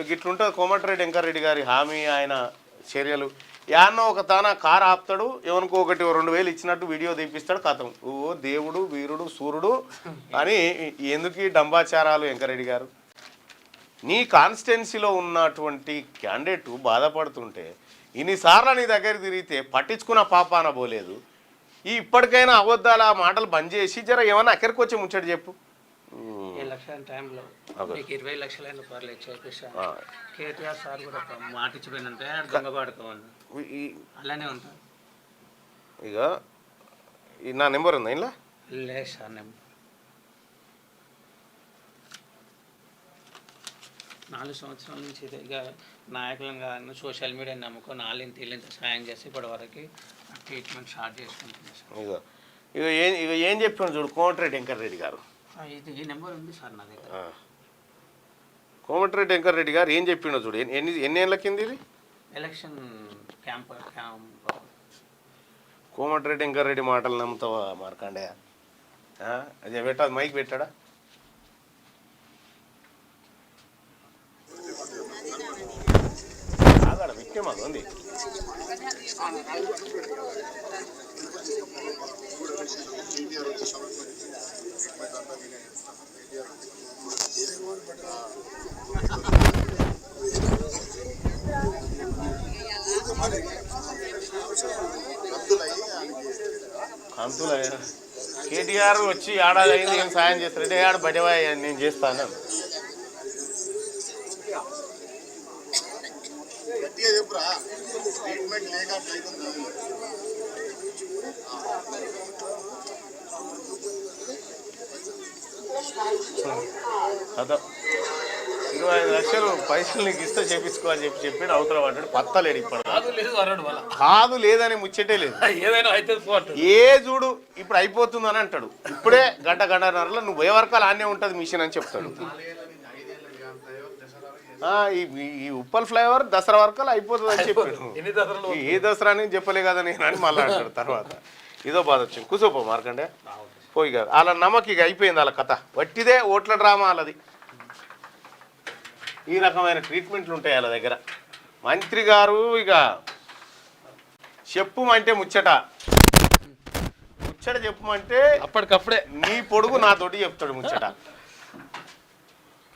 ఇట్లుంటుంది కోమటిరెడ్డి వెంకరెడ్డి గారి హామీ, ఆయన చర్యలు. యాన్నో ఒక తాన కారు ఆపుతాడు, ఎవరికో ఒకటి 2000 ఇచ్చినట్టు వీడియో తీపిస్తాడు, కథం ఓ దేవుడు వీరుడు సూర్యుడు అని. ఎందుకు ఈ డంబాచారాలు వెంకరెడ్డి గారు? నీ కాన్స్టిట్యున్సీలో ఉన్నటువంటి క్యాండిడేట్ బాధపడుతుంటే ఇన్నిసార్లు నీ దగ్గర తిరిగితే పట్టించుకున్న పాపాన పోలేదు. ఇప్పటికైనా అబద్ధాల మాటలు బంద్ చేసి జర ఏమన్నా అక్కడికి వచ్చి ముచ్చట చెప్పు. ఎలక్షన్ టైంలో మీకు 20 లక్షలైన పర్లేదు చేపిస్తా. కేటీఆర్ సార్ కూడా మాట ఇచ్చిపోయినంటే దొంగ పడుకోవాలి, అలానే ఉంటుంది. ఇక నా నెంబర్ ఉందా ఇలా? లేదు సార్, నెంబర్ 4 సంవత్సరాల నుంచి ఇక నాయకులను కానీ సోషల్ మీడియా నమ్ముకొని వాళ్ళింత సాయం చేసి ఇప్పటి వరకు ట్రీట్మెంట్ స్టార్ట్ చేసుకుంటుంది సార్. ఇక ఏం చెప్పాను చూడు కోమటిరెడ్డి వెంకరెడ్డి గారు. ఈ నెంబర్ ఉంది సార్ నా దగ్గర. కోమటిరెడ్డి వెంకరెడ్డి గారు ఏం చెప్పిండో చూడు. ఎన్ని ఏళ్ళ కింద ఇది ఎలక్షన్ క్యాంప్. కోమటిరెడ్డి వెంకరెడ్డి మాటలు నమ్ముతావా మార్కండేయ? అదే పెట్టాలి, మైక్ పెట్టాడా? ఆగాడ విక్కే మాకు ఉంది. కంతులయ్యా కేటీఆర్ వచ్చి ఏడాది అయింది, ఏం సాయం చేస్తారంటే ఆడ బయటవాయ నేను చేస్తాను. అదో 25 లక్షలు పైసలు నీకు ఇస్తే చేపించుకో అని చెప్పి అవతల పడ్డాడు. పత్తలేడు ఇప్పుడు. కాదు లేదని ముచ్చటే లేదు. ఏ చూడు ఇప్పుడు అయిపోతుంది అని అంటాడు. ఇప్పుడే గంటన్నరలో నువ్వు ఏ వర్కాలు ఆనే ఉంటుంది మిషన్ అని చెప్తాడు. ఈ ఉప్పల్ ఫ్లైఓవర్ దసరా వర్కాలు అయిపోతుంది అని చెప్పాడు. ఏ దసరా అని చెప్పలే కదా నేను అని మళ్ళీ అంటాడు. తర్వాత ఇదో బాధ వచ్చింది. కూర్చోపో మార్కండే పోయి కాదు అలా నమ్మకి ఇక అయిపోయింది వాళ్ళ కథ. వట్టిదే ఓట్ల డ్రామా వాళ్ళది. ఈ రకమైన ట్రీట్మెంట్లు ఉంటాయి వాళ్ళ దగ్గర. మంత్రి గారు ఇక చెప్పుమంటే ముచ్చట చెప్పమంటే అప్పటికప్పుడే నీ పొడుగు నాతోటి చెప్తాడు ముచ్చట.